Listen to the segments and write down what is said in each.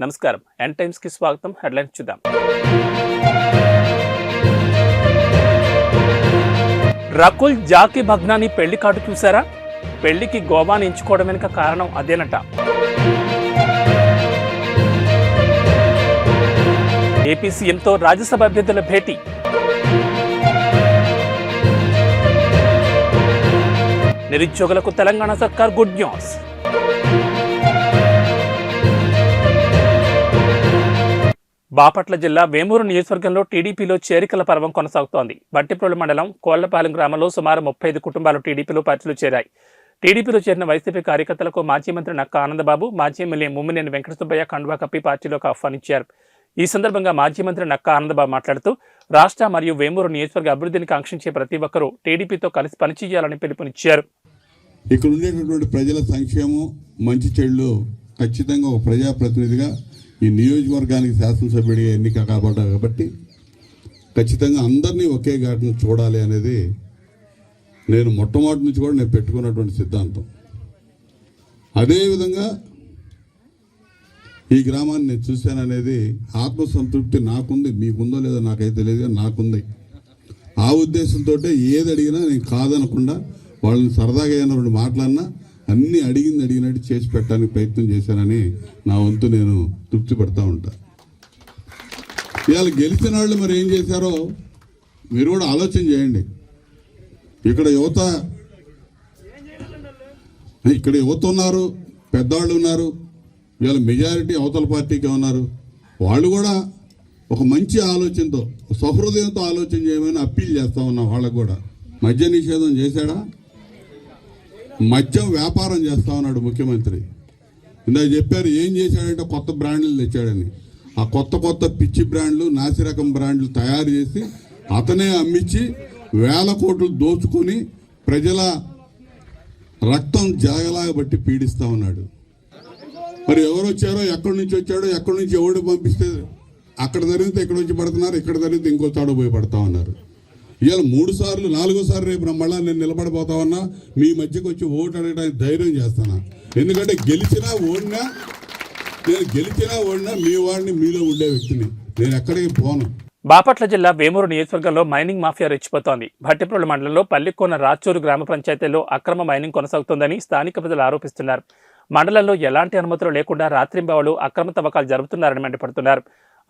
నమస్కారం. N times కి స్వాగతం. హెడ్లైన్స్ చూద్దాం. రకుల్ జాకీ భగ్నాని పెళ్లి కార్డు చూసారా? పెళ్లికి గోవాని ఎంచుకోవడం వెనుక కారణం అదేనట. ఏపీ సీఎంతో రాజ్యసభ అభ్యర్థుల భేటీ. నిరుద్యోగులకు తెలంగాణ సర్కార్ గుడ్ న్యూస్. బాపట్ల జిల్లా వేమూరు నియోజకవర్గంలో టీడీపీలో చేరికల పర్వం కొనసాగుతోంది. బట్టిప్రోలు మండలం కోళ్లపాలెం గ్రామంలో సుమారు 35 కుటుంబాలు టీడీపీలో పార్టీలో చేరాయి. టీడీపీలో చేరిన వైసీపీ కార్యకర్తలకు మాజీ మంత్రి నక్కా ఆనందబాబు, మాజీ ఎమ్మెల్యే ముమ్మినేని వెంకట సుబ్బయ్య కండువా కప్పి పార్టీలోకి ఆహ్వానించారు. ఈ సందర్భంగా మాజీ మంత్రి నక్కా ఆనందబాబు మాట్లాడుతూ రాష్ట్ర మరియు వేమూరు నియోజకవర్గ అభివృద్ధిని కాంక్షించే ప్రతి ఒక్కరూ టీడీపీతో కలిసి పనిచేయాలని పిలుపునిచ్చారు. ఇక్కడ ఉండేటటువంటి ప్రజల సంక్షేమం, మంచి చెడులు ఖచ్చితంగా ఒక ప్రజాప్రతినిధిగా ఈ నియోజకవర్గానికి శాసనసభ్యుడిగా ఎన్నిక కాబడ్డారు కాబట్టి ఖచ్చితంగా అందరినీ ఒకే ఘాటును చూడాలి అనేది నేను మొట్టమొదటి నుంచి కూడా నేను పెట్టుకున్నటువంటి సిద్ధాంతం. అదేవిధంగా ఈ గ్రామాన్ని నేను చూశాననేది ఆత్మసంతృప్తి నాకుంది. మీకుందో లేదో నాకైతే తెలియదు, నాకుంది. ఆ ఉద్దేశంతో ఏది అడిగినా నేను కాదనకుండా వాళ్ళని సరదాగా అయినటువంటి మాటలన్నా అన్నీ అడిగినట్టు చేసి పెట్టడానికి ప్రయత్నం చేశానని నా వంతు నేను తృప్తి పడతా ఉంటా. ఇవాళ గెలిచిన వాళ్ళు మరి ఏం చేశారో మీరు కూడా ఆలోచన చేయండి. ఇక్కడ యువత ఉన్నారు, పెద్దవాళ్ళు ఉన్నారు. ఇవాళ మెజారిటీ అవతల పార్టీకే ఉన్నారు. వాళ్ళు కూడా ఒక మంచి ఆలోచనతో, సహృదయంతో ఆలోచన చేయమని అప్పీల్ చేస్తా ఉన్నాం. వాళ్ళకు కూడా మద్య నిషేధం చేశాడా? మద్యం వ్యాపారం చేస్తా ఉన్నాడు ముఖ్యమంత్రి. ఇందాక చెప్పారు ఏం చేశాడంటే కొత్త బ్రాండ్లు తెచ్చాడని. ఆ కొత్త పిచ్చి బ్రాండ్లు, నాసిరకం బ్రాండ్లు తయారు చేసి అతనే అమ్మించి వేల కోట్లు దోచుకొని ప్రజల రక్తం జాగలాగా బట్టి పీడిస్తా ఉన్నాడు. మరి ఎవరు వచ్చారో, ఎక్కడి నుంచి వచ్చాడో, ఎక్కడి నుంచి ఎవడు పంపిస్తే అక్కడ జరిగితే ఇక్కడ వచ్చి పడుతున్నారు, ఇక్కడ జరిగితే ఇంకో చాడు పోయి పడతా ఉన్నారు. ఇవాళ 3 సార్లు 4సారి రేపు మళ్ళా నేను నిలబడిపోతా ఉన్నా. మీ మధ్యకి వచ్చి ఓటు అడగడానికి ధైర్యం చేస్తానా. ఎందుకంటే గెలిచినా ఓడినా మీ వాడిని, మీలో ఉండే వ్యక్తిని. నేను ఎక్కడికి పోను. బాపట్ల జిల్లా వేమూరు నియోజకవర్గంలో మైనింగ్ మాఫియా రెచ్చిపోతోంది. భట్టిప్రోలు మండలంలో పల్లికోన రాచూరు గ్రామ పంచాయతీలో అక్రమ మైనింగ్ కొనసాగుతోందని స్థానిక ప్రజలు ఆరోపిస్తున్నారు. మండలంలో ఎలాంటి అనుమతులు లేకుండా రాత్రింబవళ్లు అక్రమ తవ్వకాలు జరుపుతున్నారని మండిపడుతున్నారు.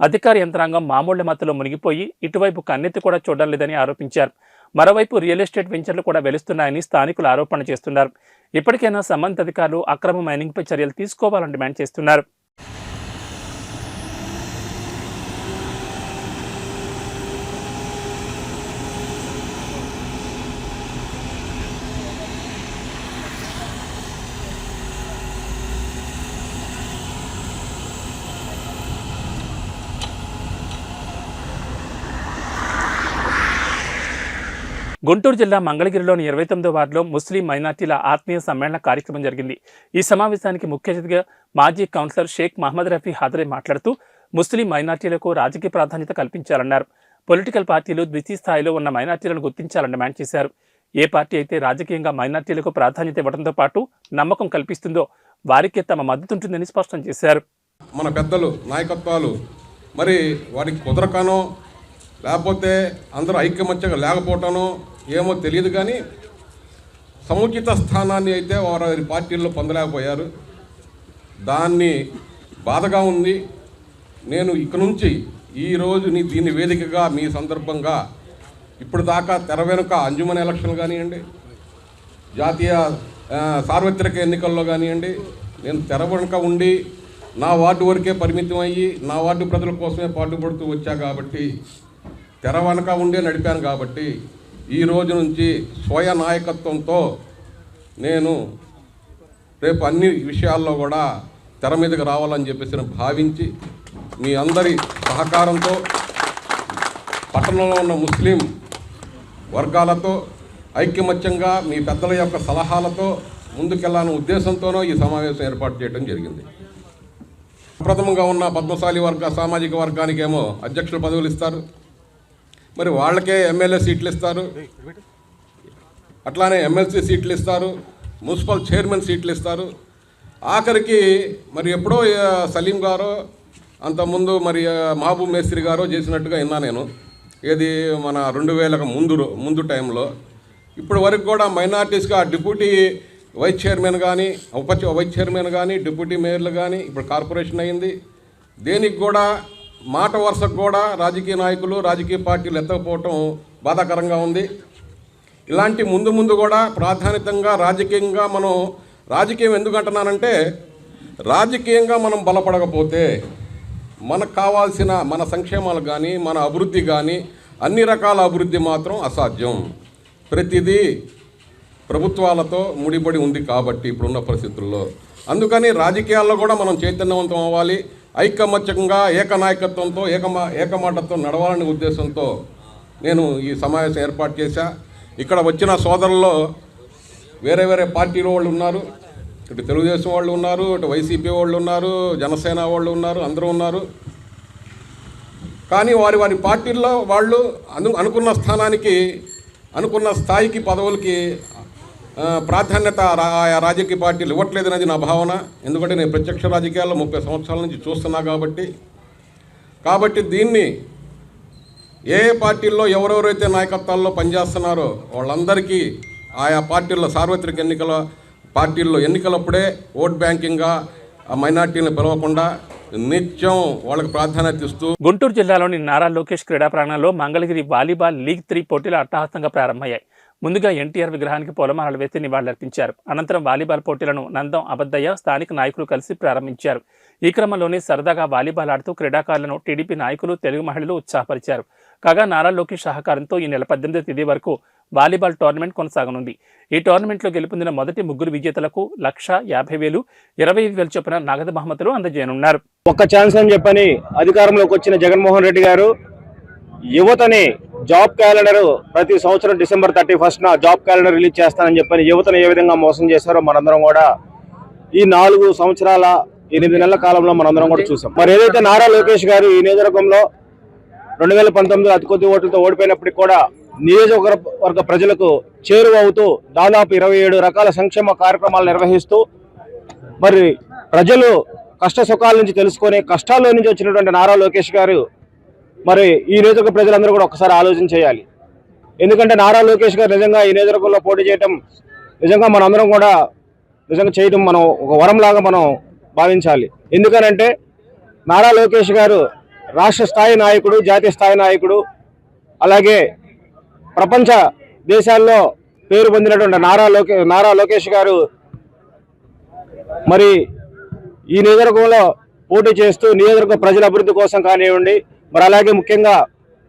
అధికార యంత్రాంగం మామూళ్ల మత్తులో మునిగిపోయి ఇటువైపు కన్నెత్తి కూడా చూడడం లేదని ఆరోపించారు. మరోవైపు రియల్ ఎస్టేట్ వెంచర్లు కూడా వెలుస్తున్నాయని స్థానికులు ఆరోపణ చేస్తున్నారు. ఇప్పటికైనా సంబంధిత అధికారులు అక్రమ మైనింగ్పై చర్యలు తీసుకోవాలని డిమాండ్ చేస్తున్నారు. గుంటూరు జిల్లా మంగళగిరిలోని 29వ వార్డులో ముస్లిం మైనార్టీల ఆత్మీయ సమ్మేళన కార్యక్రమం జరిగింది. ఈ సమావేశానికి ముఖ్య అతిథిగా మాజీ కౌన్సిలర్ షేక్ మహమ్మద్ రఫీ హాజరై మాట్లాడుతూ ముస్లిం మైనార్టీలకు రాజకీయ ప్రాధాన్యత కల్పించాలన్నారు. పొలిటికల్ పార్టీలు ద్వితీయ స్థాయిలో ఉన్న మైనార్టీలను గుర్తించాలని డిమాండ్ చేశారు. ఏ పార్టీ అయితే రాజకీయంగా మైనార్టీలకు ప్రాధాన్యత ఇవ్వడంతో పాటు నమ్మకం కల్పిస్తుందో వారికే తమ మద్దతుంటుందని స్పష్టం చేశారు. మన పెద్దలు నాయకత్వాలు మరి వారికి కుదరకనో లేకపోతే అందరూ ఐక్యమత్యంగా లేకపోవటనో ఏమో తెలియదు, కానీ సముచిత స్థానాన్ని అయితే వారి పార్టీల్లో పొందలేకపోయారు. దాన్ని బాధగా ఉంది. నేను ఇక నుంచి ఈరోజు దీని వేదికగా మీ సందర్భంగా ఇప్పుడు దాకా తెర వెనుక అంజుమన్ ఎలక్షన్ కానివ్వండి, జాతీయ సార్వత్రిక ఎన్నికల్లో కానివ్వండి, నేను తెర వెనుక ఉండి నా వార్డు వరకే పరిమితం అయ్యి నా వార్డు ప్రజల కోసమే పాటుపడుతూ వచ్చా కాబట్టి, తెర వెనుక ఉండే నడిపాను కాబట్టి ఈ రోజు నుంచి స్వయ నాయకత్వంతో నేను రేపు అన్ని విషయాల్లో కూడా తెర మీదకి రావాలని చెప్పేసి భావించి మీ అందరి సహకారంతో పట్టణంలో ఉన్న ముస్లిం వర్గాలతో ఐక్యమత్యంగా మీ పెద్దల యొక్క సలహాలతో ముందుకెళ్లాలనే ఉద్దేశంతోనూ ఈ సమావేశం ఏర్పాటు చేయడం జరిగింది. ప్రథమంగా ఉన్న పద్మశాలి సామాజిక వర్గానికేమో అధ్యక్షుల పదవులు ఇస్తారు, మరి వాళ్ళకే ఎమ్మెల్యే సీట్లు ఇస్తారు, అట్లానే ఎమ్మెల్సీ సీట్లు ఇస్తారు, మున్సిపల్ చైర్మన్ సీట్లు ఇస్తారు. ఆఖరికి మరి ఎప్పుడో సలీం గారు అంతకుముందు మరి మహబూబ్ మేస్త్రి గారు చేసినట్టుగా విన్నా నేను, ఏది మన 2000కు ముందు టైంలో. ఇప్పటి వరకు కూడా మైనార్టీస్గా డిప్యూటీ వైస్ చైర్మన్ కానీ, వైస్ చైర్మన్ కానీ, డిప్యూటీ మేయర్లు కానీ, ఇప్పుడు కార్పొరేషన్ అయింది. దేనికి కూడా మాట వరుసకు కూడా రాజకీయ నాయకులు, రాజకీయ పార్టీలు ఎత్తకపోవటం బాధాకరంగా ఉంది. ఇలాంటి ముందు కూడా ప్రాధాన్యతంగా రాజకీయంగా మనం, రాజకీయం ఎందుకు అంటున్నానంటే, రాజకీయంగా మనం బలపడకపోతే మనకు కావాల్సిన మన సంక్షేమాలు కానీ, మన అభివృద్ధి కానీ, అన్ని రకాల అభివృద్ధి మాత్రం అసాధ్యం. ప్రతిదీ ప్రభుత్వాలతో ముడిపడి ఉంది కాబట్టి ఇప్పుడున్న పరిస్థితుల్లో. అందుకని రాజకీయాల్లో కూడా మనం చైతన్యవంతం అవ్వాలి. ఐకమత్యంగా ఏకనాయకత్వంతో ఏకమాటతో నడవాలనే ఉద్దేశంతో నేను ఈ సమావేశం ఏర్పాటు చేశా. ఇక్కడ వచ్చిన సోదరుల్లో వేరే పార్టీల వాళ్ళు ఉన్నారు, ఇటు తెలుగుదేశం వాళ్ళు ఉన్నారు, ఇటు వైసీపీ వాళ్ళు ఉన్నారు, జనసేన వాళ్ళు ఉన్నారు, అందరూ ఉన్నారు. కానీ వారి పార్టీల్లో వాళ్ళు అనుకున్న స్థానానికి, అనుకున్న స్థాయికి, పదవులకి ప్రాధాన్యత ఆయా రాజకీయ పార్టీలు ఇవ్వట్లేదనేది నా భావన. ఎందుకంటే నేను ప్రత్యక్ష రాజకీయాల్లో 30 సంవత్సరాల నుంచి చూస్తున్నా కాబట్టి దీన్ని ఏ పార్టీల్లో ఎవరెవరైతే నాయకత్వాల్లో పనిచేస్తున్నారో వాళ్ళందరికీ ఆయా పార్టీల్లో సార్వత్రిక పార్టీల్లో ఎన్నికలప్పుడే ఓట్ బ్యాంకింగ్గా ఆ మైనార్టీలను పిలవకుండా నిత్యం వాళ్ళకి ప్రాధాన్యత ఇస్తూ. గుంటూరు జిల్లాలోని నారా లోకేష్ క్రీడా ప్రాంగణంలో మంగళగిరి వాలీబాల్ లీగ్ 3 పోటీలు అట్టహాసంగా ప్రారంభమయ్యాయి. ముందుగా ఎన్టీఆర్ విగ్రహానికి పూలమాలలు వేసి నివాళులర్పించారు. అనంతరం వాలీబాల్ పోటీలను నందం అబద్దయ్య స్థానిక నాయకులు కలిసి ప్రారంభించారు. ఈ క్రమంలోనే సరదాగా వాలీబాల్ ఆడుతూ క్రీడాకారులను టీడీపీ నాయకులు, తెలుగు మహిళలు ఉత్సాహపరిచారు. కాగా నారా లోకేష్ సహకారంతో ఈ నెల 18వ తేదీ వరకు వాలీబాల్ టోర్నమెంట్ కొనసాగనుంది. ఈ టోర్నమెంట్లో గెలుపొందిన మొదటి 3 విజేతలకు 1,50,000, 25,000 చొప్పున నగదు బహుమతులు అందజేయనున్నారు. ఒక్క ఛాన్స్ అని చెప్పని అధికారంలోకి వచ్చిన జగన్మోహన్ రెడ్డి గారు యువతని జాబ్ క్యాలెండర్ ప్రతి సంవత్సరం డిసెంబర్ 31న జాబ్ క్యాలెండర్ రిలీజ్ చేస్తానని చెప్పని యువతను ఏ విధంగా మోసం చేశారో మనందరం కూడా ఈ 4 సంవత్సరాల 8 నెలల కాలంలో మనందరం కూడా చూసాం. మరి ఏదైతే నారా లోకేష్ గారు ఈ నియోజకవర్గంలో 2019 అతి కొద్ది ఓట్లతో ఓడిపోయినప్పటికీ కూడా నియోజకవర్గ ప్రజలకు చేరువవుతూ దాదాపు 27 రకాల సంక్షేమ కార్యక్రమాలు నిర్వహిస్తూ మరి ప్రజలు కష్ట సుఖాల నుంచి తెలుసుకొని కష్టాల్లో నుంచి వచ్చినటువంటి నారా లోకేష్ గారు మరి ఈ నియోజకవర్గ ప్రజలందరూ కూడా ఒకసారి ఆలోచన చేయాలి. ఎందుకంటే నారా లోకేష్ గారు నిజంగా ఈ నియోజకవర్గంలో పోటీ చేయటం నిజంగా మనందరం కూడా నిజంగా చేయడం మనం ఒక వరంలాగా మనం భావించాలి. ఎందుకనంటే నారా లోకేష్ గారు రాష్ట్ర స్థాయి నాయకుడు, జాతీయ స్థాయి నాయకుడు, అలాగే ప్రపంచ దేశాల్లో పేరు పొందినటువంటి నారా లోకేష్ గారు మరి ఈ నియోజకవర్గంలో పోటీ చేస్తూ నియోజకవర్గ ప్రజల అభివృద్ధి కోసం కానివ్వండి, మరి అలాగే ముఖ్యంగా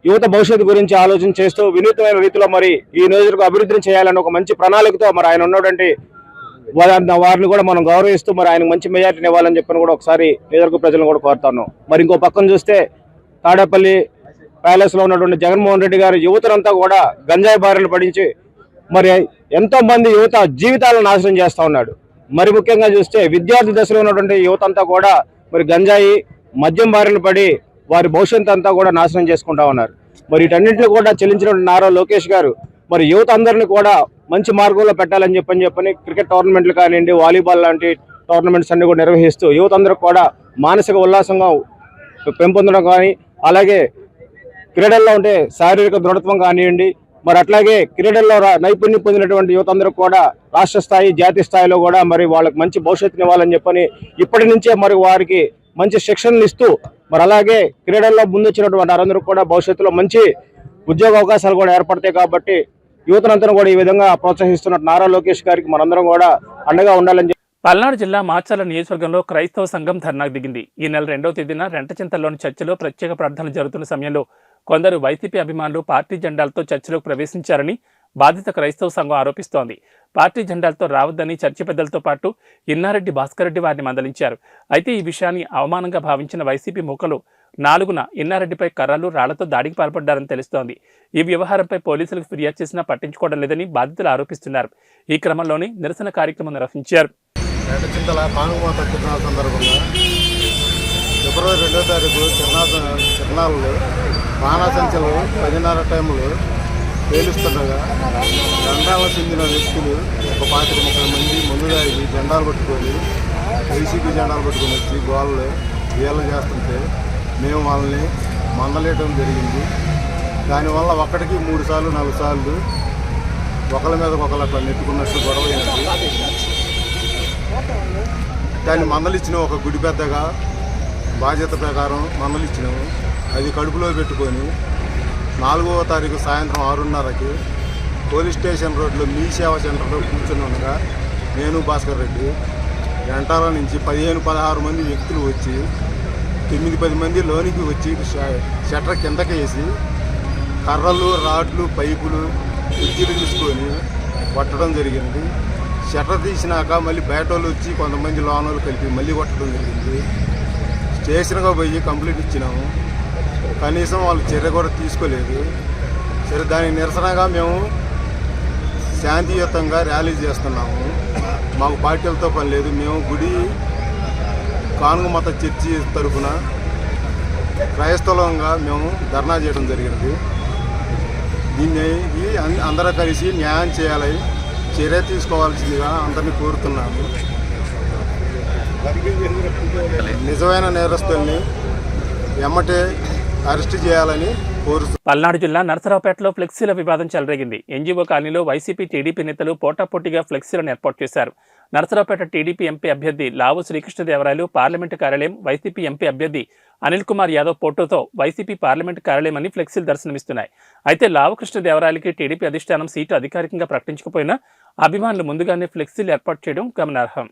యువత భవిష్యత్తు గురించి ఆలోచన చేస్తూ వినూత్నమైన రీతిలో మరి ఈ నియోజకవర్గ అభివృద్ధిని చేయాలని ఒక మంచి ప్రణాళికతో మరి ఆయన ఉన్నటువంటి వారిని కూడా మనం గౌరవిస్తూ మరి ఆయన మంచి మెజార్టీని ఇవ్వాలని చెప్పని కూడా ఒకసారి నియోజకవర్గ ప్రజలను కూడా కోరుతాను. మరి ఇంకో పక్కన చూస్తే తాడేపల్లి ప్యాలెస్లో ఉన్నటువంటి జగన్మోహన్ రెడ్డి గారు యువతనంతా కూడా గంజాయి బారిన పడించి మరి ఎంతో మంది యువత జీవితాలను నాశనం చేస్తూ ఉన్నాడు. మరి ముఖ్యంగా చూస్తే విద్యార్థి దశలో ఉన్నటువంటి యువత అంతా కూడా మరి గంజాయి, మద్యం బారిన పడి వారి భవిష్యత్తు అంతా కూడా నాశనం చేసుకుంటా ఉన్నారు. మరి వీటన్నింటినీ కూడా చెల్లించినటువంటి నారా లోకేష్ గారు మరి యువత అందరినీ కూడా మంచి మార్గంలో పెట్టాలని చెప్పని క్రికెట్ టోర్నమెంట్లు కానివ్వండి, వాలీబాల్ లాంటి టోర్నమెంట్స్ అన్ని కూడా నిర్వహిస్తూ యువత అందరూ కూడా మానసిక ఉల్లాసంగా పెంపొందడం కానీ, అలాగే క్రీడల్లో ఉంటే శారీరక దృఢత్వం కానివ్వండి, మరి అట్లాగే క్రీడల్లో నైపుణ్యం పొందినటువంటి యువత అందరూ కూడా రాష్ట్ర స్థాయి, జాతీయ స్థాయిలో కూడా మరి వాళ్ళకి మంచి భవిష్యత్తుని ఇవ్వాలని చెప్పని ఇప్పటి నుంచే మరి వారికి మంచి శిక్షణలు ఇస్తూ మరి అలాగే క్రీడల్లో ముందొచ్చినటువంటి వారందరూ కూడా భవిష్యత్తులో మంచి ఉద్యోగ అవకాశాలు కూడా ఏర్పడతాయి. కాబట్టి యువతనంతా కూడా ఈ విధంగా ప్రోత్సహిస్తున్న నారా లోకేష్ గారికి మనందరం కూడా అండగా ఉండాలని. పల్నాడు జిల్లా మాచర్ల నియోజకవర్గంలో క్రైస్తవ సంఘం ధర్నాకు దిగింది. ఈ నెల 2వ తేదీన రెంటచింతల్లోని చర్చిలో ప్రత్యేక ప్రార్థనలు జరుగుతున్న సమయంలో కొందరు వైసీపీ అభిమానులు పార్టీ జెండాలతో చర్చిలోకి ప్రవేశించారని బాధిత క్రైస్తవ సంఘం ఆరోపిస్తోంది. పార్టీ జెండాలతో రావద్దని చర్చి పెద్దలతో పాటు ఇన్నారెడ్డి భాస్కర్ రెడ్డి వారిని మందలించారు. అయితే ఈ విషయాన్ని అవమానంగా భావించిన వైసీపీ మూకలు 4న ఇన్నారెడ్డిపై కర్రలు, రాళ్లతో దాడికి పాల్పడ్డారని తెలుస్తోంది. ఈ వ్యవహారంపై పోలీసులకు ఫిర్యాదు చేసినా పట్టించుకోవడం లేదని బాధితులు ఆరోపిస్తున్నారు. ఈ క్రమంలోనే నిరసన కార్యక్రమం నిర్వహించారు. రెంటచింతల కానుమాత తిరునాళ్ళ సందర్భంగా ఫిబ్రవరి 2వ తారీఖు తిరునాళ్ళు బాణాసంచలు 10:30 టైంలో పేలుస్తుండగా జెండాలకు చెందిన వ్యక్తులు ఒక 25-30 మంది ముందుగా జెండాలు పట్టుకొని వైసీపీ జెండాలు పట్టుకొని వచ్చి గోళ్ళు వీళ్ళు చేస్తుంటే మేము వాళ్ళని మందలేయడం జరిగింది. దానివల్ల ఒక్కడికి 3 సార్లు 4 సార్లు ఒకళ్ళ మీద ఒకళ్ళు అట్లా నెట్టుకున్నట్టు గొడవ అయింది. దాన్ని మందలిచ్చిన ఒక గుడి పెద్దగా బాధ్యత ప్రకారం మందలిచ్చినాము. అది కడుపులో పెట్టుకొని 4వ తారీఖు సాయంత్రం 6:30కి పోలీస్ స్టేషన్ రోడ్లో మీ సేవా సెంటర్లో కూర్చుని ఉండగా నేను భాస్కర్ రెడ్డి వెంటాల నుంచి 15-16 మంది వ్యక్తులు వచ్చి 9-10 మంది లోనికి వచ్చి షట్టర్ కిందకి వేసి కర్రలు, రాడ్లు, పైపులు, కుర్చీలు తీసుకొని కొట్టడం జరిగింది. షట్టర్ తీసినాక మళ్ళీ బయట వాళ్ళు వచ్చి కొంతమంది లోనలు కలిపి మళ్ళీ కొట్టడం జరిగింది. స్టేషన్గా పోయి కంప్లైంట్ ఇచ్చినాము. కనీసం వాళ్ళు చర్య కూడా తీసుకోలేదు. సరే, దానికి నిరసనగా మేము శాంతియుతంగా ర్యాలీ చేస్తున్నాము. మాకు పార్టీలతో పని లేదు. మేము గుడి కానుగ మత చర్చి తరఫున క్రైస్తవంగా మేము ధర్నా చేయడం జరిగింది. దీన్ని అందరూ కలిసి న్యాయం చేయాలి, చర్య తీసుకోవాల్సిందిగా అందరినీ కోరుతున్నాము. నిజమైన నేరస్తుల్ని ఎమ్మటే అరెస్ట్ చేయాలని కోరుతున్నాము. పల్నాడు జిల్లా నరసరావుపేటలో ఫ్లెక్సీల వివాదం చెలరేగింది. ఎన్జీఓ కాలనీలో వైసీపీ, టీడీపీ నేతలు పోటాపోటీగా ఫ్లెక్సీలను ఏర్పాటు చేశారు. నరసరావుపేట టీడీపీ ఎంపీ అభ్యర్థి లావు శ్రీకృష్ణదేవరాయలు పార్లమెంటు కార్యాలయం, వైసీపీ ఎంపీ అభ్యర్థి అనిల్ కుమార్ యాదవ్ ఫోటోతో వైసీపీ పార్లమెంటు కార్యాలయం అని ఫ్లెక్సీలు దర్శనమిస్తున్నాయి. అయితే లావు కృష్ణదేవరాయలకి టీడీపీ అధిష్టానం సీటు అధికారికంగా ప్రకటించకపోయినా అభిమానులు ముందుగానే ఫ్లెక్సీలు ఏర్పాటు చేయడం గమనార్హం.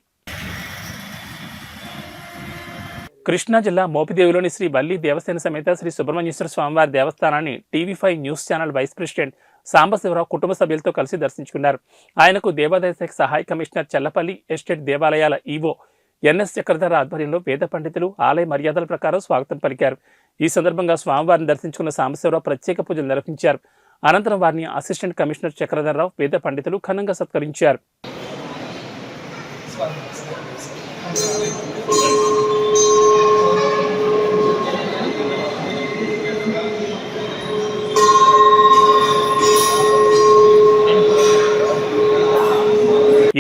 కృష్ణా జిల్లా మోపిదేవిలోని శ్రీ వల్లి దేవసేన సమేత శ్రీ సుబ్రహ్మణ్యేశ్వర స్వామివారి దేవస్థానాన్ని TV five news channel vice president Sambasivarao కుటుంబ సభ్యులతో కలిసి దర్శించుకున్నారు. ఆయనకు దేవాదాయ శాఖ సహాయ కమిషనర్ చల్లపల్లి ఎస్టేట్ దేవాలయాల ఈవో ఎన్ఎస్ చక్రధర ఆధ్వర్యంలో వేద పండితులు ఆలయ మర్యాదల ప్రకారం స్వాగతం పలికారు. ఈ సందర్భంగా స్వామివారిని దర్శించుకున్న సాంబశివరావు ప్రత్యేక పూజలు నిర్వహించారు. అనంతరం వారిని అసిస్టెంట్ కమిషనర్ చక్రధరరావు, వేద పండితులు ఘనంగా సత్కరించారు.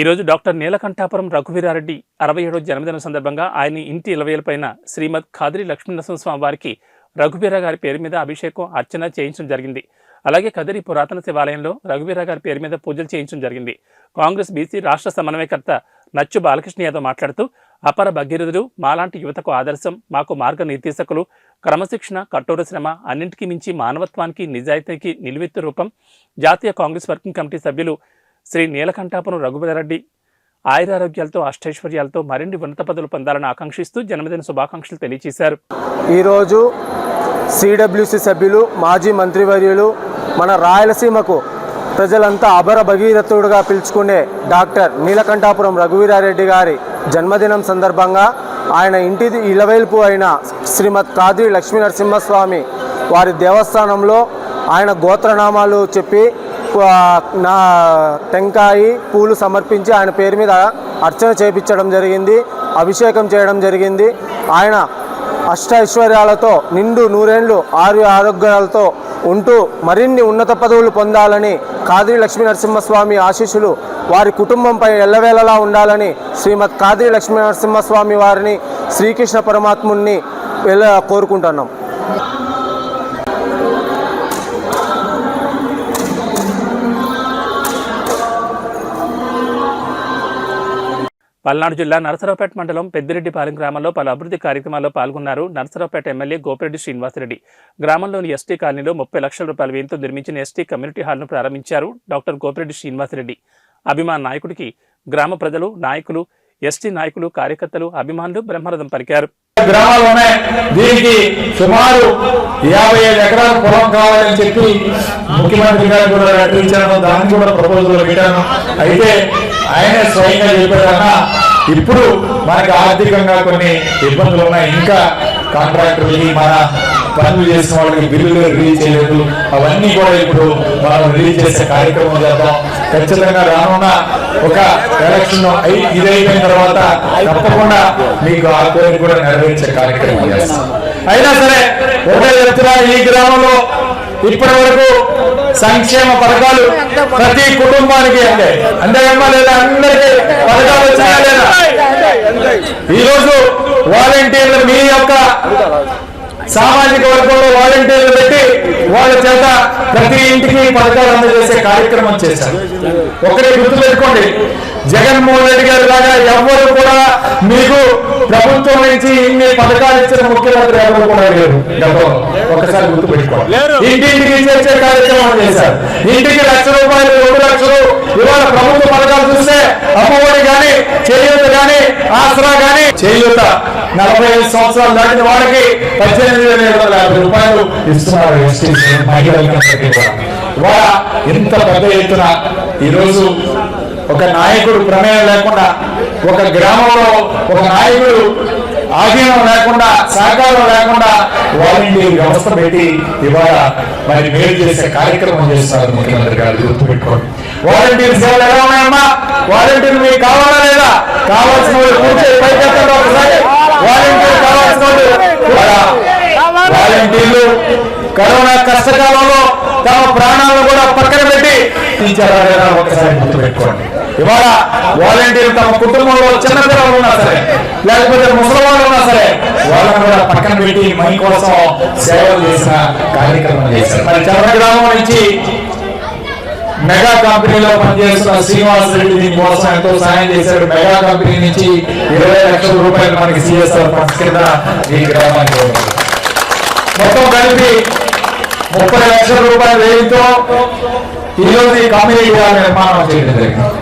ఈరోజు డాక్టర్ నీలకంఠాపురం రఘువీరారెడ్డి 67వ జన్మదినం సందర్భంగా ఆయన ఇంటి ఇలవేలపైన శ్రీమద్ ఖాద్రి లక్ష్మీనరసింహస్వామి వారికి రఘువీర గారి పేరు మీద అభిషేకం, అర్చన చేయించడం జరిగింది. అలాగే కదిరి పురాతన శివాలయంలో రఘువీర గారి పేరు మీద పూజలు చేయించడం జరిగింది. కాంగ్రెస్ బీసీ రాష్ట్ర సమన్వయకర్త నచ్చు బాలకృష్ణ యాదవ్ మాట్లాడుతూ, అపర భగీరథుడు, మాలాంటి యువతకు ఆదర్శం, మాకు మార్గనిర్దేశకులు, క్రమశిక్షణ, కఠోర శ్రమ, అన్నింటికీ మించి మానవత్వానికి, నిజాయితీకి నిలువెత్తు రూపం. జాతీయ కాంగ్రెస్ వర్కింగ్ కమిటీ సభ్యులు శ్రీ నీలకంఠాపురం రఘువీరారెడ్డి ఆయురారోగ్యాలతో, అష్టైశ్వర్యాలతో మరిన్ని ఉన్నత పదవులు పొందాలని ఆకాంక్షిస్తూ జన్మదిన శుభాకాంక్షలు తెలియజేశారు. ఈరోజు సిడబ్ల్యూసి సభ్యులు, మాజీ మంత్రివర్యులు, మన రాయలసీమకు ప్రజలంతా అపర భగీరథుడుగా పిలుచుకునే డాక్టర్ నీలకంఠాపురం రఘువీరారెడ్డి గారి జన్మదినం సందర్భంగా ఆయన ఇంటి ఇలవేల్పు అయిన శ్రీమద్ ఖాద్రి లక్ష్మీనరసింహస్వామి వారి దేవస్థానంలో ఆయన గోత్రనామాలు చెప్పి టెంకాయి, పూలు సమర్పించి ఆయన పేరు మీద అర్చన చేయించడం జరిగింది, అభిషేకం చేయడం జరిగింది. ఆయన అష్టైశ్వర్యాలతో, నిండు నూరేండ్లు ఆరోగ్యాలతో ఉంటూ మరిన్ని ఉన్నత పదవులు పొందాలని, ఖాద్రి లక్ష్మీనరసింహస్వామి ఆశీస్సులు వారి కుటుంబంపై ఎల్లవేళలా ఉండాలని శ్రీమద్ ఖాద్రి లక్ష్మీనరసింహస్వామి వారిని, శ్రీకృష్ణ పరమాత్ముని కోరుకుంటున్నాం. పల్నాడు జిల్లా నరసరావుపేట మండలం పెద్దిరెడ్డిపాలెం గ్రామంలో పలు అభివృద్ధి కార్యక్రమాల్లో పాల్గొన్నారు నరసరావుపేట ఎమ్మెల్యే గోపిరెడ్డి శ్రీనివాసరెడ్డి. గ్రామంలోని ఎస్టీ కాలనీలో 30 లక్షల రూపాయల వ్యయంతో నిర్మించిన ఎస్టీ కమ్యూనిటీ హాల్ను ప్రారంభించారు డాక్టర్ గోపిరెడ్డి శ్రీనివాసరెడ్డి. అభిమాన నాయకుడికి గ్రామ ప్రజలు, నాయకులు, ఎస్టీ నాయకులు, కార్యకర్తలు, అభిమానులు బ్రహ్మరథం పలికారు. గ్రామాల్లోనే దీనికి సుమారు 55 ఎకరాల పొలం కావాలని చెప్పి ముఖ్యమంత్రి గారు కూడా లెటర్ ఇచ్చాను. దాన్ని కూడా ప్రపోజల్ పెట్టాను. అయితే ఆయనే స్వయంగా చెప్పారన్నా, ఇప్పుడు మనకి ఆర్థికంగా కొన్ని ఇబ్బందులు ఉన్నాయి. ఇంకా కాంట్రాక్టర్లకి, మన పనులు చేసిన వాళ్ళకి బిల్లులు రిలీజ్ చేయలేదు. అవన్నీ కూడా ఇప్పుడు మనం రిలీజ్ చేసే కార్యక్రమం చేద్దాం. ఖచ్చితంగా రానున్న ఒక ఎలక్షన్ ఇదైపోయిన తర్వాత తప్పకుండా మీకు ఆ కోరిక కూడా నెరవేర్చే కార్యక్రమం చేస్తాం. అయినా సరే ఒకటే చెప్తున్నా, ఈ గ్రామంలో ఇప్పటి వరకు సంక్షేమ పథకాలు ప్రతి కుటుంబానికి అంతేకమ్మా లేదా అందరికీ పథకాలు వచ్చాయా లేదా? ఈరోజు వాలంటీర్లు మీ యొక్క సామాజిక వర్గంలో వాలంటీర్లు పెట్టి వాళ్ళ చేత ప్రతి ఇంటికి పథకాలు అందజేసే కార్యక్రమం చేశారు. ఒకటి గుర్తుపెట్టుకోండి, జగన్మోహన్ రెడ్డి గారు లాగా ఎవరు కూడా మీకు ప్రభుత్వం నుంచి ఇన్ని పథకాలు ఇచ్చిన ముఖ్యమంత్రి ఎవరు కూడా లేరు గతంలో. ఒకసారి గుర్తుపెట్టుకోండి. ఇంటింటికి చేసే కార్యక్రమం చేశారు. ఇంటికి ₹1,00,000, 2 లక్షలు. ఇవాళ ప్రభుత్వ పథకాలు చూస్తే అమ్మఒడి కానీ, చేయూత కానీ, ఆసరా కానీ, చేయూత 45 సంవత్సరాలు దాటిన వాళ్ళకి ₹18,750 ఇస్తున్నారు. మహిళలకి ఇవాళ ఇంత పెద్ద ఎత్తున ఈరోజు ఒక నాయకుడు ప్రమేయం లేకుండా, ఒక గ్రామంలో ఒక నాయకుడు ఆధీనం లేకుండా, సహకారం లేకుండా వాలంటీర్ వ్యవస్థ పెట్టి ఇవాళ మరి మేలు చేసే కార్యక్రమం చేస్తారు ముఖ్యమంత్రి గారు. గుర్తుపెట్టుకోండి. వాలంటీర్ సేవలు ఎలా ఉన్నాయమ్మా? వాలంటీర్ మీకు కావాలా లేదా? కావాల్సిన వాళ్ళు కూర్చొని పైకెత్తండి ఒకసారి. వాలంటీర్ కావాల్సిన వాలంటీర్లు కరోనా కష్టకాలంలో తమ ప్రాణాలను కూడా పక్కన పెట్టి ఇచ్చారా ఒకసారి గుర్తుపెట్టుకోండి. ఇవాళ వాలంటీర్లు తమ కుటుంబంలో చిన్నపిల్లలు ఉన్నా సరే, లేకపోతే ముసలివాళ్ళు ఉన్నా సరే, వాళ్ళని కూడా పక్కన పెట్టి మై కోసం సేవలు చేసిన కార్యక్రమం చేశారు. మరి చర్ల గ్రామం నుంచి మెగా కంపెనీలో పనిచేస్తున్న శ్రీనివాస్ రెడ్డి దీనికోసం ఎంతో సాయం చేశాడు. మెగా కంపెనీ నుంచి ₹20 లక్షలు మనకి సిఎస్ఆర్ ఫండ్స్ కింద ఈ గ్రామానికి మొత్తం కలిపి ₹30 లక్షల వ్యయంతో ఈరోజు ఈ కమ్యూనిటీ నిర్మాణం చేయడం జరిగింది.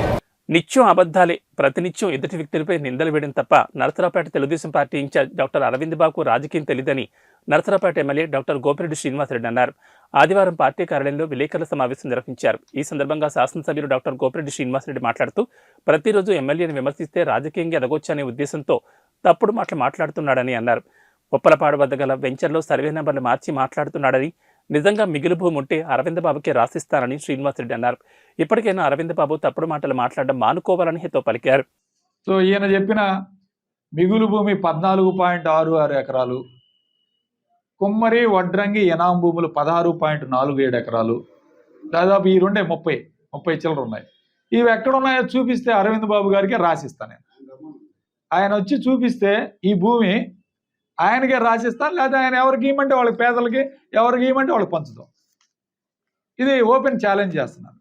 నిత్యం అబద్ధాలే, ప్రతినిత్యం ఎదుటి వ్యక్తులపై నిందలు వేయడం తప్ప Narasaraopet Telugu Desam party incharge doctor Aravind బాబుకు రాజకీయం తెలియదని నరసరావుపేట ఎమ్మెల్యే డాక్టర్ గోపిరెడ్డి శ్రీనివాసరెడ్డి అన్నారు. ఆదివారం పార్టీ కార్యాలయంలో విలేకరుల సమావేశం నిర్వహించారు. ఈ సందర్భంగా శాసనసభ్యులు డాక్టర్ గోపిరెడ్డి శ్రీనివాసరెడ్డి మాట్లాడుతూ, ప్రతిరోజు ఎమ్మెల్యేని విమర్శిస్తే రాజకీయంగా ఎదగొచ్చనే ఉద్దేశంతో తప్పుడు మాటలు మాట్లాడుతున్నాడని అన్నారు. ఉప్పలపాడు వద్ద గల వెంచర్లో సర్వే నెంబర్లు మార్చి మాట్లాడుతున్నాడని, నిజంగా మిగులు భూమి ఉంటే అరవింద్ బాబుకే రాసిస్తానని శ్రీనివాసరెడ్డి అన్నారు. ఇప్పటికైనా అరవింద్ బాబు తప్పుడు మాటలు మాట్లాడడం మానుకోవాలని హితో పలికారు. సో ఈయన చెప్పిన మిగులు భూమి 14.66 ఎకరాలు, కుమ్మరి వడ్రంగి ఎనాం భూములు 16.47 ఎకరాలు, దాదాపు ఈ రెండే 30 చిల్లర ఉన్నాయి. ఇవి ఎక్కడున్నాయో చూపిస్తే అరవింద్ బాబు గారికి రాసిస్తాను నేను. ఆయన వచ్చి చూపిస్తే ఈ భూమి ఆయనకే రాసిస్తాను, లేదా ఆయన ఎవరికి ఇవ్వమంటే వాళ్ళకి, పేదలకి ఎవరికి ఇవ్వమంటే వాళ్ళకి పంచుతాం. ఇది ఓపెన్ ఛాలెంజ్ చేస్తున్నాను.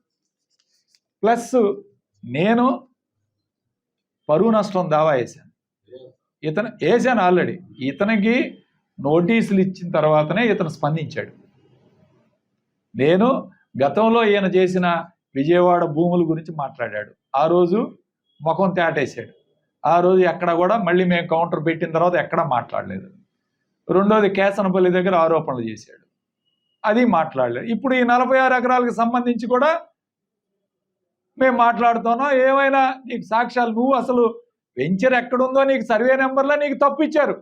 ప్లస్ నేను పరువు నష్టం దావా వేసాను. వేసాను ఆల్రెడీ. ఇతనికి నోటీసులు ఇచ్చిన తర్వాతనే ఇతను స్పందించాడు. నేను గతంలో ఈయన చేసిన విజయవాడ భూముల గురించి మాట్లాడాడు. ఆ రోజు ముఖం తేటేశాడు. ఆ రోజు ఎక్కడ కూడా మళ్ళీ మేము కౌంటర్ పెట్టిన తర్వాత ఎక్కడా మాట్లాడలేదు. రెండోది కేసనపల్లి దగ్గర ఆరోపణలు చేశాడు, అది మాట్లాడలేదు. ఇప్పుడు ఈ 46 ఎకరాలకు సంబంధించి కూడా మేము మాట్లాడుతున్నాం. ఏమైనా నీకు సాక్ష్యాలు, నువ్వు అసలు వెంచర్ ఎక్కడుందో నీకు సర్వే నెంబర్లో నీకు తప్పిచ్చారు.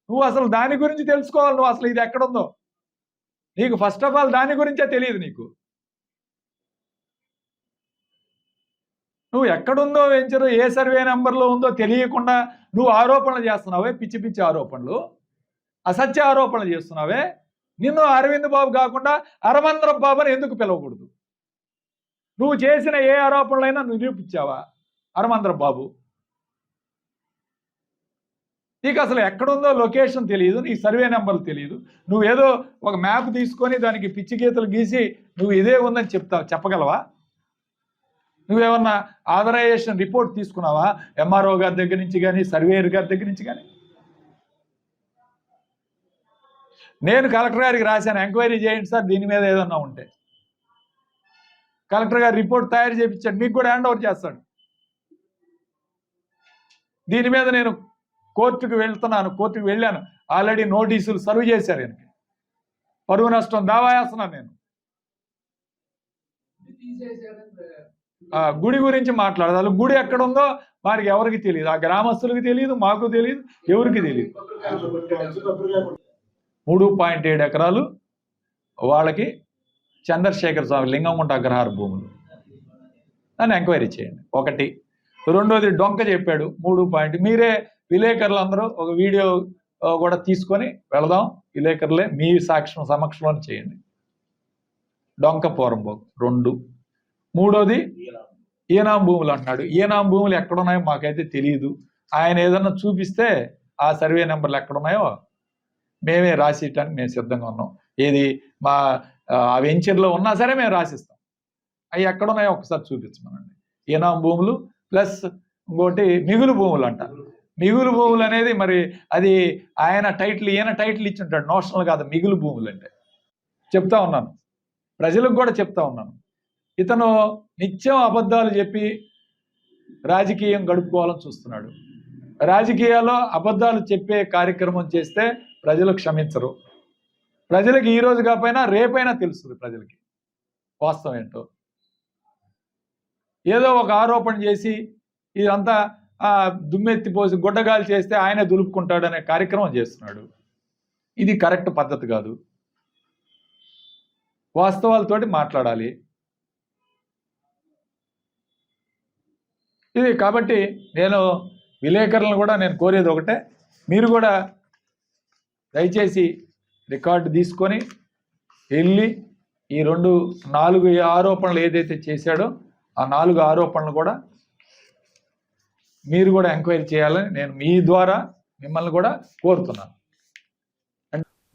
నువ్వు అసలు దాని గురించి తెలుసుకోవాలి. నువ్వు అసలు ఇది ఎక్కడుందో నీకు ఫస్ట్ ఆఫ్ ఆల్ దాని గురించే తెలియదు. నువ్వు ఎక్కడుందో వెంచరు, ఏ సర్వే నెంబర్లో ఉందో తెలియకుండా నువ్వు ఆరోపణలు చేస్తున్నావే, పిచ్చి పిచ్చి ఆరోపణలు, అసత్య ఆరోపణలు చేస్తున్నావే. నిన్ను అరవింద్ బాబు కాకుండా అరమందరం బాబు అని ఎందుకు పిలవకూడదు? నువ్వు చేసిన ఏ ఆరోపణలైనా నిరూపించావా అరమందరం బాబు? నీకు అసలు ఎక్కడుందో లొకేషన్ తెలియదు, నీ సర్వే నెంబర్లు తెలియదు. నువ్వేదో ఒక మ్యాప్ తీసుకొని దానికి పిచ్చి గీతలు గీసి నువ్వు ఇదే ఉందని చెప్పగలవా? నువ్వేమన్నా ఆథరైజేషన్ రిపోర్ట్ తీసుకున్నావా ఎంఆర్ఓ గారి దగ్గర నుంచి కానీ, సర్వేయర్ గారి దగ్గర నుంచి కానీ? నేను కలెక్టర్ గారికి రాశాను, ఎంక్వైరీ చేయండి సార్ దీని మీద ఏదన్నా ఉంటే. కలెక్టర్ గారు రిపోర్ట్ తయారు చేయించాడు, మీకు కూడా హ్యాండ్ ఓవర్ చేస్తాడు. దీని మీద నేను కోర్టుకు వెళ్ళాను. ఆల్రెడీ నోటీసులు సర్వ్ చేశారు. ఈయనకి పరువు నష్టం దావా వేస్తున్నాను నేను. గుడి గురించి మాట్లాడదాం. గుడి ఎక్కడ ఉందో వారికి ఎవరికి తెలియదు, ఆ గ్రామస్తులకు తెలియదు, మాకు తెలియదు, ఎవరికి తెలియదు. 3.7 ఎకరాలు వాళ్ళకి చంద్రశేఖర స్వామి లింగంగుంట అగ్రహార భూములు. దాన్ని ఎంక్వైరీ చేయండి. ఒకటి. రెండోది డొంక చెప్పాడు 3. మీరే విలేకరులు అందరూ ఒక వీడియో కూడా తీసుకొని వెళదాం, విలేకరులే మీ సాక్ష్యం సమక్షంలో చేయండి. డొంక పోరంబోకు 2. మూడోది ఈనాం భూములు అంటున్నాడు. ఈనాం భూములు ఎక్కడున్నాయో మాకైతే తెలియదు. ఆయన ఏదన్నా చూపిస్తే ఆ సర్వే నెంబర్లు ఎక్కడ ఉన్నాయో మేమే రాసేయటానికి మేము సిద్ధంగా ఉన్నాం. ఏది మా ఆ వెంచర్లో ఉన్నా సరే మేము రాసిస్తాం. అవి ఎక్కడ ఉన్నాయో ఒకసారి చూపించమనండి. ఈనాం భూములు ప్లస్ ఇంకోటి మిగులు భూములు అంట. మిగులు భూములు అనేది మరి అది ఆయన టైటిల్, ఈయన టైటిల్ ఇచ్చి ఉంటాడు, నోషనల్ కాదు మిగులు భూములు అంటే. చెప్తా ఉన్నాను, ప్రజలకు కూడా చెప్తా ఉన్నాను, ఇతను నిత్యం అబద్ధాలు చెప్పి రాజకీయం గడుపుకోవాలని చూస్తున్నాడు. రాజకీయాల్లో అబద్ధాలు చెప్పే కార్యక్రమం చేస్తే ప్రజలు క్షమించరు. ప్రజలకు ఈ రోజు కాకపోయినా రేపైనా తెలుస్తుంది ప్రజలకి వాస్తవం ఏంటో. ఏదో ఒక ఆరోపణ చేసి ఇదంతా దుమ్మెత్తిపోసి గుడ్డగాలు చేస్తే ఆయనే దులుపుకుంటాడు అనే కార్యక్రమం చేస్తున్నాడు. ఇది కరెక్ట్ పద్ధతి కాదు. వాస్తవాలతోటి మాట్లాడాలి. ఇది కాబట్టి నేను విలేకరులను కూడా నేను కోరేది ఒకటే, మీరు కూడా దయచేసి రికార్డు తీసుకొని వెళ్ళి ఈ 4 ఆరోపణలు ఏదైతే చేశాడో ఆ 4 ఆరోపణలు కూడా మీరు కూడా ఎంక్వైరీ చేయాలని నేను మీ ద్వారా మిమ్మల్ని కూడా కోరుతున్నాను.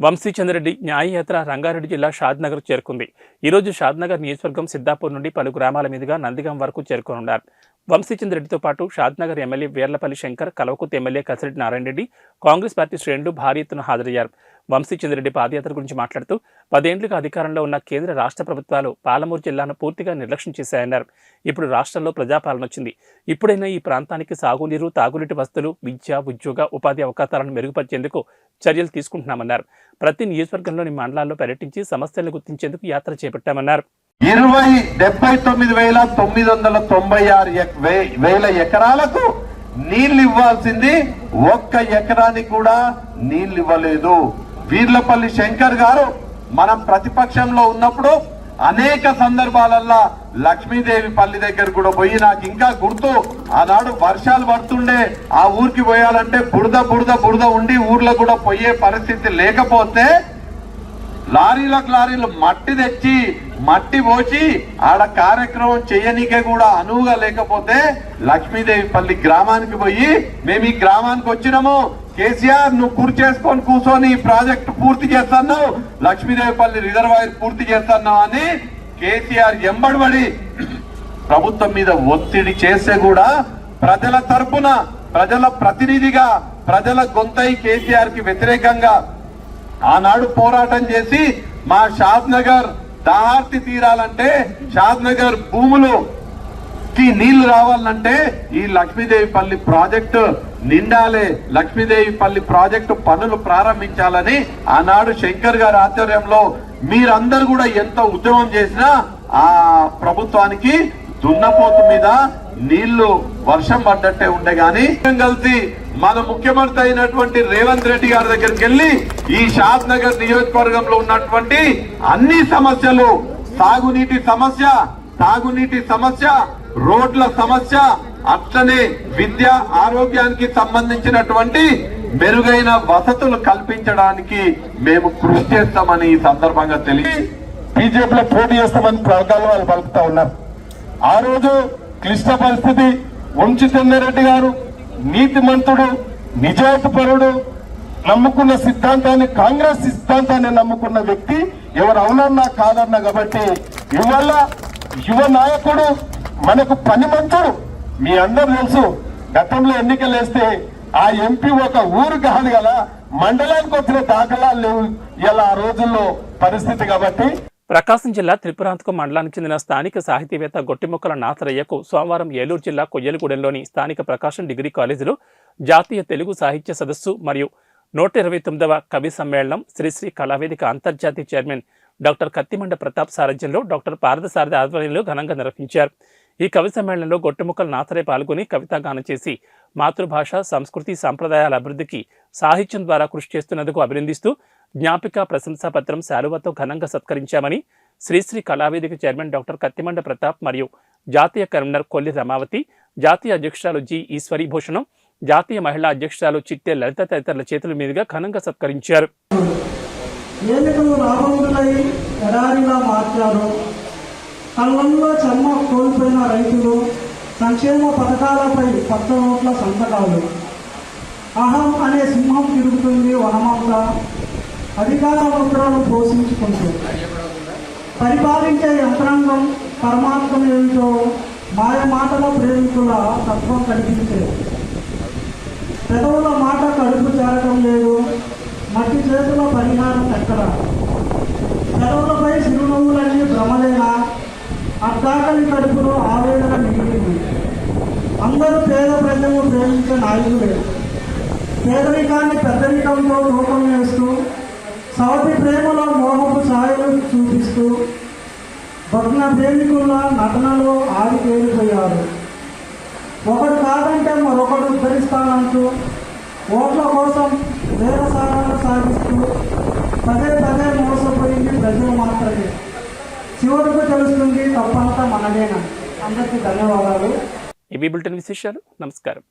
వంశీచంద్రెడ్డి న్యాయయాత్ర రంగారెడ్డి జిల్లా షాద్నగర్ చేరుకుంది. ఈరోజు షాద్నగర్ నియోజకవర్గం సిద్దాపూర్ నుండి పలు గ్రామాల మీదుగా నందిగాం వరకు చేరుకోనున్నారు. వంశీచంద్రెడ్డితో పాటు Shadnagar MLA Verlapalli Shankar, Kalwakurthy MLA Kasireddy Narayana Reddy, Congress party శ్రేణులు భారీ ఎత్తున హాజరయ్యారు. వంశీచంద్రెడ్డి పాదయాత్ర గురించి మాట్లాడుతూ 10 ఏళ్లుగా అధికారంలో ఉన్న కేంద్ర రాష్ట్ర ప్రభుత్వాలు పాలమూరు జిల్లాను పూర్తిగా నిర్లక్ష్యం చేశాయన్నారు. ఇప్పుడు రాష్ట్రంలో ప్రజాపాలన వచ్చింది. ఇప్పుడైనా ఈ ప్రాంతానికి సాగునీరు, తాగునీటి వసతులు, విద్య, ఉద్యోగ, ఉపాధి అవకాశాలను మెరుగుపరిచేందుకు చర్యలు తీసుకుంటున్నామన్నారు. ప్రతి నియోజకవర్గంలోని మండలాల్లో పర్యటించి సమస్యలను గుర్తించేందుకు యాత్ర చేపట్టామన్నారు. 79,996 ఎకరాలకు నీళ్లు ఇవ్వాల్సింది 1 ఎకరానికి కూడా నీళ్లు ఇవ్వలేదు. వీర్లపల్లి శంకర్ గారు మనం ప్రతిపక్షంలో ఉన్నప్పుడు అనేక సందర్భాలల్లో లక్ష్మీదేవి పల్లి దగ్గర కూడా పోయి, నాకు ఇంకా గుర్తు, ఆనాడు వర్షాలు పడుతుండే, ఆ ఊరికి పోయాలంటే బురద ఉండి ఊర్లో కూడా పోయే పరిస్థితి లేకపోతే లారీలు మట్టి తెచ్చి మట్టి పోసి ఆడ కార్యక్రమం చేయనీకే కూడా అనువుగా లేకపోతే లక్ష్మీదేవి పల్లి గ్రామానికి పోయి, మేము ఈ గ్రామానికి వచ్చినాము, కేసీఆర్ నువ్వు చేసుకొని కూర్చొని ఈ ప్రాజెక్టు పూర్తి చేస్తున్నావు, లక్ష్మీదేవి పల్లి రిజర్వాయర్ పూర్తి చేస్తున్నావు అని కేసీఆర్ ఎంబడిపడి ప్రభుత్వం మీద ఒత్తిడి చేస్తే కూడా ప్రజల తరపున, ప్రజల ప్రతినిధిగా, ప్రజల గొంతై కేసీఆర్ కి వ్యతిరేకంగా ఆనాడు పోరాటం చేసి మా షాద్నగర్ దాహార్తి తీరాలంటే, షాద్నగర్ భూములుకి నీళ్లు రావాలంటే ఈ లక్ష్మీదేవి పల్లి ప్రాజెక్టు నిండాలి, లక్ష్మీదేవి పల్లి ప్రాజెక్టు పనులు ప్రారంభించాలని ఆనాడు శంకర్ గారి ఆధ్వర్యంలో మీరందరూ కూడా ఎంత ఉద్యమం చేసినా ఆ ప్రభుత్వానికి దున్నపోతు మీద నీళ్లు వర్షం పడ్డట్టే ఉండే. గాని కలిసి మన ముఖ్యమంత్రి అయినటువంటి రేవంత్ రెడ్డి గారి దగ్గరికి వెళ్ళి ఈ షాద్నగర్ నియోజకవర్గంలో ఉన్నటువంటి అన్ని సమస్యలు, సాగునీటి సమస్య, రోడ్ల సమస్య, అట్లనే విద్య, ఆరోగ్యానికి సంబంధించినటువంటి మెరుగైన వసతులు కల్పించడానికి మేము కృషి చేస్తామని ఈ సందర్భంగా తెలియ బీజేపీలో పోటీ చేస్తామని ప్రవర్గాలు వాళ్ళు పలుకుతా ఉన్నారు. ఆ రోజు క్లిష్ట పరిస్థితి, వంశీచంద్రెడ్డి గారు నీతిమంతుడు, నిజాయితీపరుడు, నమ్ముకున్న సిద్ధాంతాన్ని, కాంగ్రెస్ సిద్ధాంతాన్ని నమ్ముకున్న వ్యక్తి, ఎవరు అవునన్నా కాదన్నా. కాబట్టి ఇవాళ యువ నాయకుడు, మనకు పని మంచుడు. మీ అందరూ తెలుసు, గతంలో ఎన్నికలు వేస్తే ఆ ఎంపీ ఒక ఊరు కాదు కదా, మండలానికి వచ్చిన దాఖలాలు లేవు ఇలా ఆ రోజుల్లో పరిస్థితి. కాబట్టి ప్రకాశం జిల్లా త్రిపురాంతకం మండలానికి చెందిన స్థానిక సాహితీవేత్త గొట్టిముక్కల నాథరయ్యకు సోమవారం ఏలూరు జిల్లా కొయ్యలగూడెంలోని స్థానిక ప్రకాశం డిగ్రీ కాలేజీలో జాతీయ తెలుగు సాహిత్య సదస్సు మరియు 129వ కవి సమ్మేళనం శ్రీశ్రీ కళావేదిక అంతర్జాతీయ చైర్మన్ డాక్టర్ కత్తిమండ ప్రతాప్ సారథ్యంలో డాక్టర్ పారదసారథి ఆధ్వర్యంలో ఘనంగా నిర్వహించారు. ఈ కవి సమ్మేళనంలో గొట్టిముక్కల నాథరయ్య పాల్గొని కవితాగానం చేసి మాతృభాష, సంస్కృతి, సంప్రదాయాల అభివృద్ధికి సాహిత్యం ద్వారా కృషి చేస్తున్నందుకు అభినందిస్తూ జ్ఞాపిక ప్రశంసా పత్రం శాలువతో ఘనంగా సత్కరించామని శ్రీశ్రీ కళావేదిక చైర్మన్ డాక్టర్ కత్తిమండ ప్రతాప్ మరియు జాతీయ కన్వీనర్ కొల్లి రమావతి, జాతీయ అధ్యక్షురాలు జి ఈశ్వరీభూషణం, జాతీయ మహిళా అధ్యక్షురాలు చిట్టే లలిత తదితరుల చేతుల మీదుగా ఘనంగా సత్కరించారు. కళ్ళల్లో చెమ్మ కోల్పోయిన రైతులు, సంక్షేమ పథకాలపై 10 నోట్ల సంతకాలు, అహం అనే సింహం తిరుగుతుంది వనమంతా అధికార ముద్రను పోషించుకుంటూ. పరిపాలించే యంత్రాంగం పరమాత్మ ఏమిటో మాయ మాటల ప్రేమికుల తత్వం కనిపించేది. పెదవుల మాట కడుపు చేరటం లేదు, మట్టి చేతుల పరిహారం ఎక్కడ. పెదవులపై చిరునవ్వులన్నీ భ్రమలేనా, అర్ధాకలి కడుపులో ఆవేదన మిగిలింది. అందరూ పేద ప్రజలను ప్రేమించే నాయకులే. పేదరికాన్ని పెద్దరికంతో రూపం వేస్తూ సవతి ప్రేమలో మోహపు ఛాయలు చూపిస్తూ భగ్న ప్రేమికుల నటనలో ఆరితేరిపోయారు. ఒకడు కాదంటే మరొకడు ఉద్ధరిస్తానంటూ ఓట్ల కోసం వేరసారాలు సాగిస్తూ పదే పదే మోసపోయింది ప్రజలు మాత్రమే. చివరకు తెలుస్తుంది తప్పంతా మనదేనా. అందరికీ ధన్యవాదాలు. ఏబీ బులెటిన్ విశేషాలు. నమస్కారం.